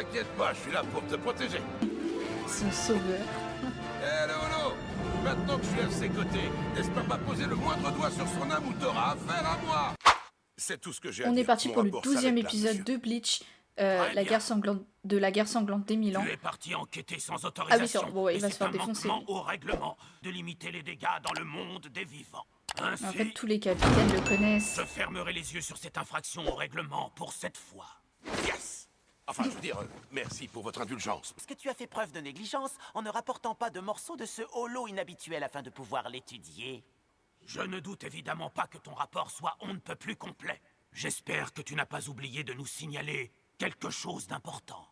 T'inquiète pas, je suis là pour te protéger. Son sauveur. Eh le holo, maintenant que je suis à ses côtés, n'espère pas poser le moindre doigt sur son âme ou t'auras affaire à moi. C'est tout ce que j'ai à On dire. est parti Mon pour le rapport 12e s'arrête là, épisode monsieur. de Bleach, Très la bien. guerre sanglante, de la guerre sanglante des 1000 ans. Tu es parti enquêter sans Ah oui, c'est autorisation. vrai. Bon, ouais, il et va se c'est faire un défoncer. manquement au règlement de limiter les dégâts dans le monde des vivants. Ainsi, En fait, tous les capitaines le connaissent. je fermerai les yeux sur cette infraction au règlement pour cette fois. Yes. Enfin, je veux dire, merci pour votre indulgence. Est-ce que tu as fait preuve de négligence en ne rapportant pas de morceaux de ce holo inhabituel afin de pouvoir l'étudier? Je ne doute évidemment pas que ton rapport soit on ne peut plus complet. J'espère que tu n'as pas oublié de nous signaler quelque chose d'important.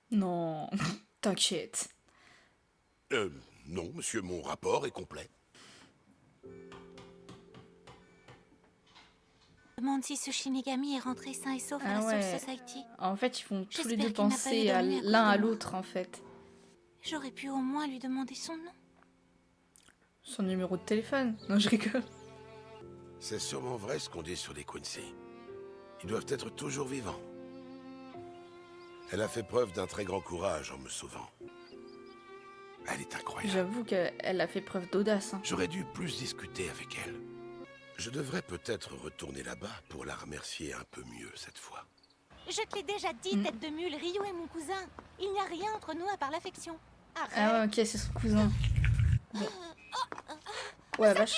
Non, t'inquiète. Non, monsieur, mon rapport est complet. Demande si ce Shinigami est rentré sain et sauf à Ah la Soul ouais. Society. En fait, ils font tous les J'espère deux qu'il n'a pas penser eu à d'ennui à cause l'un de à moi. l'autre, en fait. J'aurais pu au moins lui demander son nom. Son numéro de téléphone. Non, je rigole. C'est sûrement vrai ce qu'on dit sur les Quincy. Ils doivent être toujours vivants. Elle a fait preuve d'un très grand courage en me sauvant. Elle est incroyable. J'avoue qu'elle a fait preuve d'audace. Hein. J'aurais dû plus discuter avec elle. Je devrais peut-être retourner là-bas pour la remercier un peu mieux cette fois. Je te l'ai déjà dit, tête de mule, Ryu est mon cousin. Il n'y a rien entre nous à part l'affection. Arrête. Ah ouais, ok, c'est son cousin. Bon. Ouais, vache.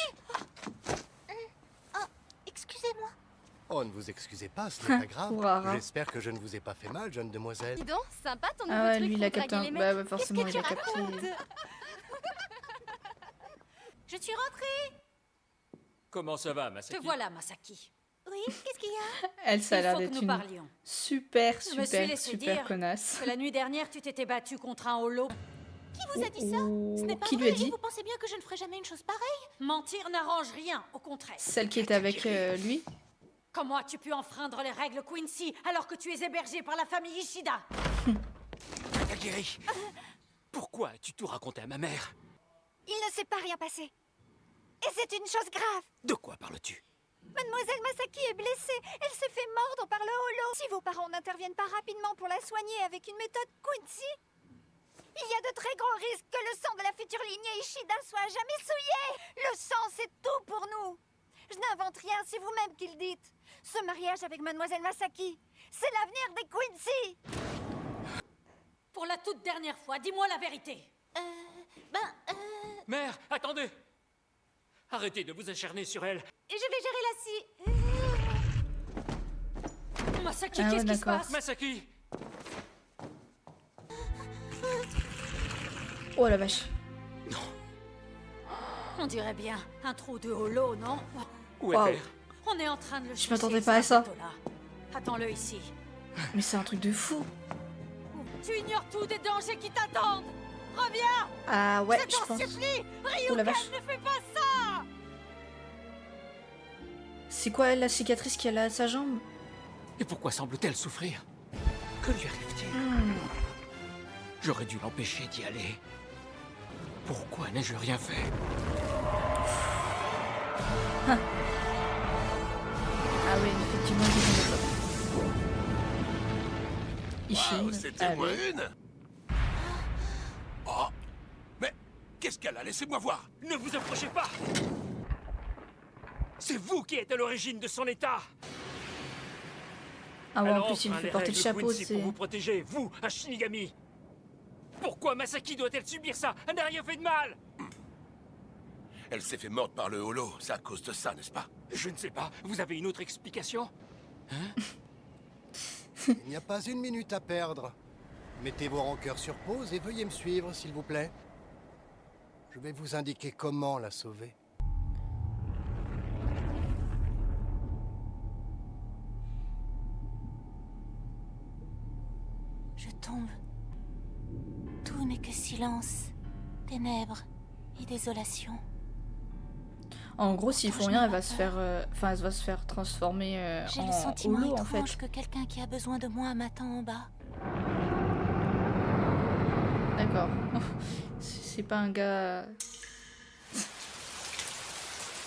Excusez-moi. Oh, ne vous excusez pas, ce n'est pas grave. Rara. J'espère que je ne vous ai pas fait mal, jeune demoiselle. Dis donc, sympa ton nouveau Ah ouais, truc lui, il pour a capté draguer un... les Bah mecs. ouais, forcément, il a capté... Je suis rentrée. Comment ça va, Te Masaki? voilà, Masaki. Oui, qu'est-ce qu'il y a? Elle, ça a Il l'air faut que d'être nous une parlions. super, Je me suis super, laissé super dire connasse. Que la nuit dernière, tu t'étais battue contre un holo. Qui vous a dit ça? Ce n'est pas Qui lui vrai. a dit? Vous pensez bien que je ne ferai jamais une chose pareille? Mentir n'arrange rien, au contraire. Celle qui était avec lui. Comment as-tu pu enfreindre les règles Quincy alors que tu es hébergé par la famille Ishida? Takiri, pourquoi as-tu tout raconté à ma mère? Il ne s'est pas rien passé. Et c'est une chose grave. De quoi parles-tu? Mademoiselle Masaki est blessée. Elle s'est fait mordre par le holo. Si vos parents n'interviennent pas rapidement pour la soigner avec une méthode Quincy, il y a de très grands risques que le sang de la future lignée Ishida soit à jamais souillé. Le sang, c'est tout pour nous. Je n'invente rien, c'est vous-même qui le dites. Ce mariage avec Mademoiselle Masaki, c'est l'avenir des Quincy. Pour la toute dernière fois, dis-moi la vérité. Mère, attendez! Arrêtez de vous acharner sur elle. Je vais gérer la scie. Masaki, Ah ouais, qu'est-ce qui se d'accord. passe? Masaki! Oh la vache. On dirait bien un trou de holo, non? Où est Waouh. Père? On est en train de le Je m'attendais chercher, pas à ce ça. bateau-là. Attends-le ici. Mais c'est un truc de fou. Tu ignores tout des dangers qui t'attendent. Reviens! Ah ouais, Je je t'en pense. supplie! Oh la Ryuken, vache. ne fais pas ça! C'est quoi la cicatrice qu'elle a à sa jambe? Et pourquoi semble-t-elle souffrir? Que lui arrive-t-il? J'aurais dû l'empêcher d'y aller. Pourquoi n'ai-je rien fait? Ah oui, effectivement, je ne pas. Ishin, Waouh, c'était moi allez. une. Oh, mais qu'est-ce qu'elle a? Laissez-moi voir. Ne vous approchez pas! C'est vous qui êtes à l'origine de son état! Ah ouais, en Alors, plus, il lui enfin, fait les porter le règles chapeau, Quincy c'est... pour vous protéger, vous, un Shinigami! Pourquoi Masaki doit-elle subir ça? Elle n'a rien fait de mal! Elle s'est fait mordre par le holo. C'est à cause de ça, n'est-ce pas? Je ne sais pas, vous avez une autre explication? Il n'y a pas une minute à perdre. Mettez vos rancœurs sur pause et veuillez me suivre, s'il vous plaît. Je vais vous indiquer comment la sauver. Je tombe. Tout n'est que silence, ténèbres et désolation. En gros, s'ils font rien, elle va se faire... Enfin, elle va se faire transformer J'ai le en sentiment holo, en étrange fait. que quelqu'un qui a besoin de moi m'attend en bas. D'accord. C'est pas un gars...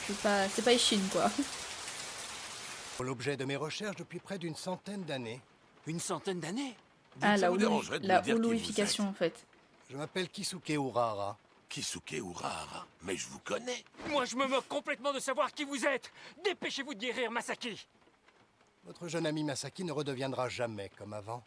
C'est pas Ishin, quoi. L'objet de mes recherches depuis près d'une centaine d'années. Une centaine d'années? Ah, ça vous dérangerait de la me dire qui vous holoification, êtes? en fait. Je m'appelle Kisuke Urara. Kisuke Urara. Mais je vous connais. Moi, je me moque complètement de savoir qui vous êtes. Dépêchez-vous de guérir Masaki. Votre jeune ami Masaki ne redeviendra jamais comme avant.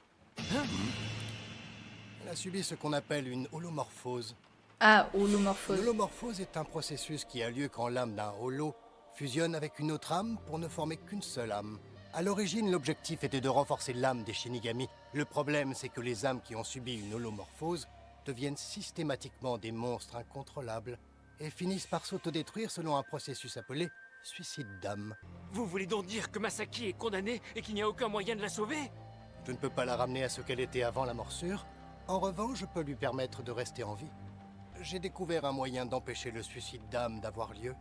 Elle a subi ce qu'on appelle une holomorphose. Ah, Une holomorphose. holomorphose est un processus qui a lieu quand l'âme d'un holo fusionne avec une autre âme pour ne former qu'une seule âme. À l'origine, l'objectif était de renforcer l'âme des Shinigami. Le problème, c'est que les âmes qui ont subi une holomorphose deviennent systématiquement des monstres incontrôlables et finissent par s'autodétruire selon un processus appelé suicide d'âme. Vous voulez donc dire que Masaki est condamnée et qu'il n'y a aucun moyen de la sauver? Je ne peux pas la ramener à ce qu'elle était avant la morsure. En revanche, je peux lui permettre de rester en vie. J'ai découvert un moyen d'empêcher le suicide d'âme d'avoir lieu.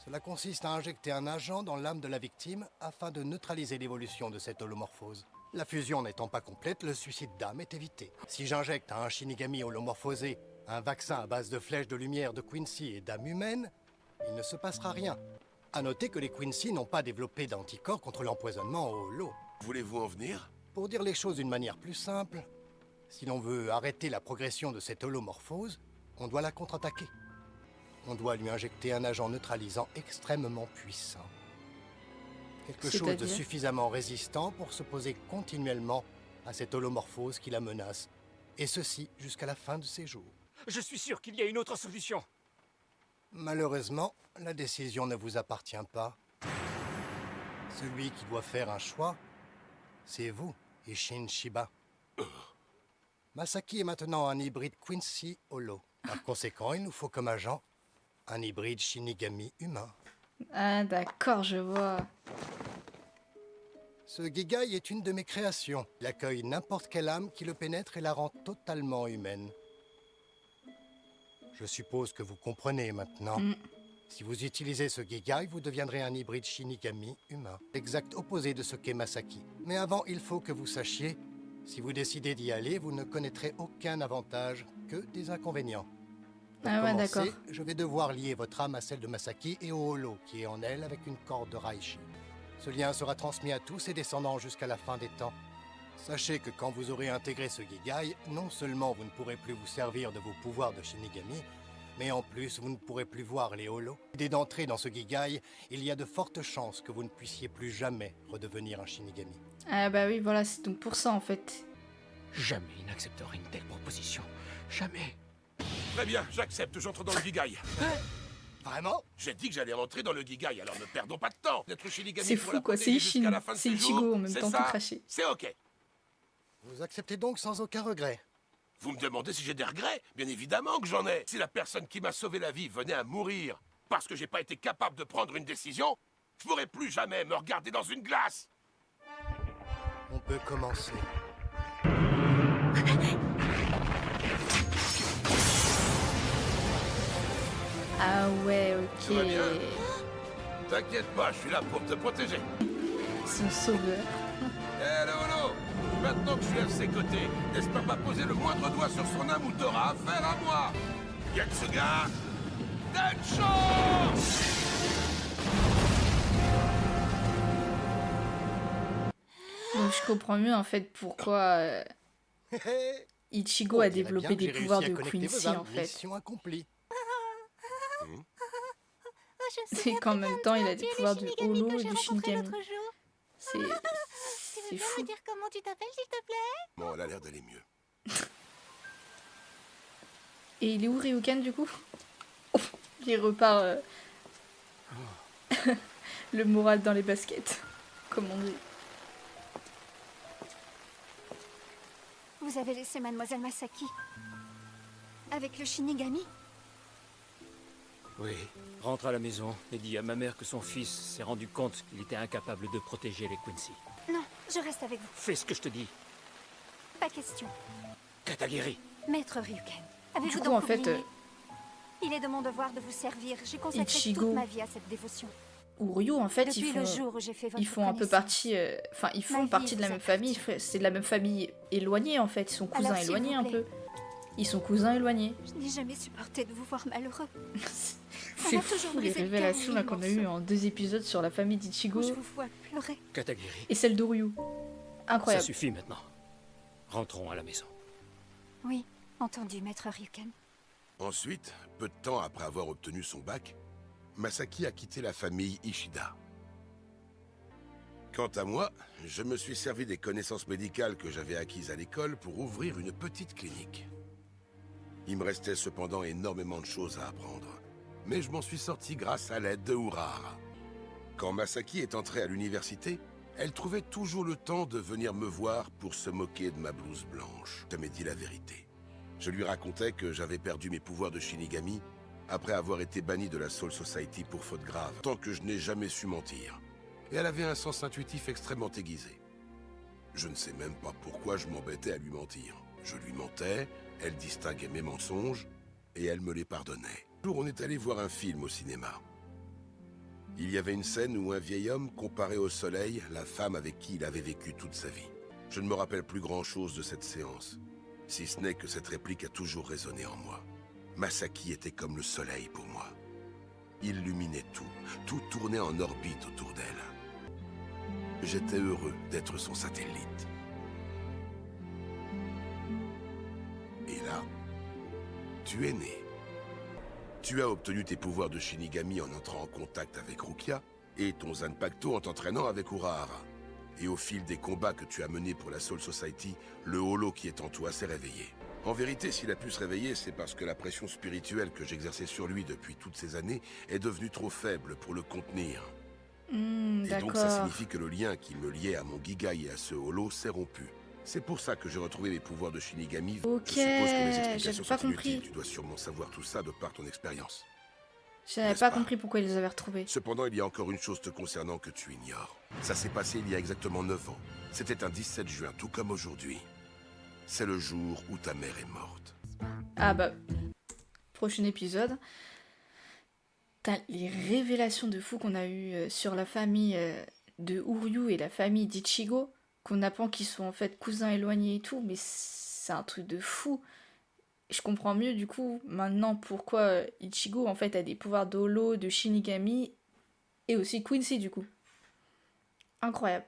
Cela consiste à injecter un agent dans l'âme de la victime afin de neutraliser l'évolution de cette holomorphose. La fusion n'étant pas complète, le suicide d'âme est évité. Si j'injecte à un Shinigami holomorphosé un vaccin à base de flèches de lumière de Quincy et d'âme humaine, il ne se passera rien. À noter que les Quincy n'ont pas développé d'anticorps contre l'empoisonnement au holo. Voulez-vous en venir? Pour dire les choses d'une manière plus simple, si l'on veut arrêter la progression de cette holomorphose, on doit la contre-attaquer. On doit lui injecter un agent neutralisant extrêmement puissant. Quelque chose de C'est-à-dire suffisamment résistant pour s'opposer continuellement à cette holomorphose qui la menace. Et ceci jusqu'à la fin de ses jours. Je suis sûr qu'il y a une autre solution. Malheureusement, la décision ne vous appartient pas. Celui qui doit faire un choix, c'est vous, Ishin Shiba. Masaki est maintenant un hybride Quincy Holo. Par conséquent, il nous faut comme agent un hybride Shinigami humain. Ah, d'accord, je vois. Ce Gigai est une de mes créations. Il accueille n'importe quelle âme qui le pénètre et la rend totalement humaine. Je suppose que vous comprenez maintenant. Si vous utilisez ce Gigai, vous deviendrez un hybride Shinigami humain. L'exact opposé de ce qu'est Masaki. Mais avant, il faut que vous sachiez, si vous décidez d'y aller, vous ne connaîtrez aucun avantage, que des inconvénients. Pour Ah ouais, commencer, d'accord. je vais devoir lier votre âme à celle de Masaki et au holo qui est en elle avec une corde de Raishi. Ce lien sera transmis à tous ses descendants jusqu'à la fin des temps. Sachez que quand vous aurez intégré ce Gigai, non seulement vous ne pourrez plus vous servir de vos pouvoirs de Shinigami, mais en plus vous ne pourrez plus voir les holos. Dès d'entrer dans ce Gigai, il y a de fortes chances que vous ne puissiez plus jamais redevenir un Shinigami. Ah bah oui, voilà, c'est donc pour ça, en fait. Jamais il n'accepterait une telle proposition. Jamais. Très bien, j'accepte, j'entre dans le Gigai. Vraiment? J'ai dit que j'allais rentrer dans le Gigai, alors ne perdons pas de temps. D'être Shinigami C'est pour fou, la quoi, c'est protéger jusqu'à Ishin, la fin de c'est ses Ichigo jours, en même c'est temps, tout ça craché. C'est ok. Vous acceptez donc sans aucun regret? Vous me demandez si j'ai des regrets? Bien évidemment que j'en ai. Si la personne qui m'a sauvé la vie venait à mourir parce que j'ai pas été capable de prendre une décision, je pourrais plus jamais me regarder dans une glace. On peut commencer. Ah ouais, Tout va ok. bien. T'inquiète pas, je suis là pour te protéger. Son sauveur. Hello, hello. Maintenant que je suis à ses côtés, n'espère pas poser le moindre doigt sur son âme ou t'auras affaire à moi. Yatsuga Densho. Donc je comprends mieux, en fait, pourquoi Ichigo a développé des pouvoirs de Quincy, en fait. Mission accomplie. C'est qu'en même temps, il a des pouvoirs de holo et de Shinigami. C'est Tu veux bien fou. me dire comment tu t'appelles, s'il te plaît? Bon, elle a l'air d'aller mieux. Et il est où, Ryuken, du coup? Oh, il repart le moral dans les baskets, comme on dit. Vous avez laissé mademoiselle Masaki avec le Shinigami? Oui. Rentre à la maison et dis à ma mère que son fils s'est rendu compte qu'il était incapable de protéger les Quincy. Non, je reste avec vous. Fais ce que je te dis. Pas question. Katagiri. Maître Ryuken, avez-vous Du coup, donc en fait, oublié? Il est de mon devoir de vous servir. J'ai consacré Ichigo. toute ma vie à cette dévotion. Ou Ryu, en fait, Depuis le jour où j'ai fait votre ils font un peu connaissance. partie... Enfin, ils Ma font vie partie de la vous même famille. appartient. C'est de la même famille éloignée, en fait. Ils sont cousins Alors, s'il éloignés, vous un plaît. peu. Ils sont cousins éloignés. Je n'ai jamais supporté de vous voir malheureux. C'est m'a toujours fou, les brisé le cœur révélations en là mille qu'on a eues morceaux. en 2 épisodes sur la famille d'Ichigo Quand je vous vois pleurer. Katagiri. et celle de Ryu. Ça Incroyable. suffit maintenant. Rentrons à la maison. Oui, entendu, maître Ryuken. Ensuite, peu de temps après avoir obtenu son bac, Masaki a quitté la famille Ishida. Quant à moi, je me suis servi des connaissances médicales que j'avais acquises à l'école pour ouvrir une petite clinique. Il me restait cependant énormément de choses à apprendre, mais je m'en suis sorti grâce à l'aide de Urahara. Quand Masaki est entrée à l'université, elle trouvait toujours le temps de venir me voir pour se moquer de ma blouse blanche. Je m'ai dit la vérité. Je lui racontais que j'avais perdu mes pouvoirs de Shinigami après avoir été banni de la Soul Society pour faute grave, tant que je n'ai jamais su mentir. Et elle avait un sens intuitif extrêmement aiguisé. Je ne sais même pas pourquoi je m'embêtais à lui mentir. Je lui mentais, elle distinguait mes mensonges, et elle me les pardonnait. Un jour, on est allé voir un film au cinéma. Il y avait une scène où un vieil homme comparait au soleil la femme avec qui il avait vécu toute sa vie. Je ne me rappelle plus grand-chose de cette séance, si ce n'est que cette réplique a toujours résonné en moi. Masaki était comme le soleil pour moi. Il illuminait tout, tout tournait en orbite autour d'elle. J'étais heureux d'être son satellite. Et là, tu es né. Tu as obtenu tes pouvoirs de Shinigami en entrant en contact avec Rukia, et ton Zanpakuto en t'entraînant avec Urahara. Et au fil des combats que tu as menés pour la Soul Society, le holo qui est en toi s'est réveillé. En vérité, s'il a pu se réveiller, c'est parce que la pression spirituelle que j'exerçais sur lui depuis toutes ces années est devenue trop faible pour le contenir. Et donc ça signifie que le lien qui me liait à mon Gigai et à ce holo s'est rompu. C'est pour ça que j'ai retrouvé mes pouvoirs de Shinigami. Ok, Je suppose que mes explications j'avais pas sont inutiles. compris. Tu dois sûrement savoir tout ça de par ton expérience. J'avais N'est-ce pas pas compris pourquoi ils les avaient retrouvés. Cependant, il y a encore une chose te concernant que tu ignores. Ça s'est passé il y a exactement 9 ans. C'était un 17 juin, tout comme aujourd'hui. C'est le jour où ta mère est morte. Ah bah, prochain épisode. T'as les révélations de fou qu'on a eues sur la famille de Uryu et la famille d'Ichigo, qu'on apprend qu'ils sont en fait cousins éloignés et tout, mais c'est un truc de fou. Je comprends mieux du coup maintenant pourquoi Ichigo en fait a des pouvoirs d'Holo, de Shinigami et aussi Quincy du coup. Incroyable.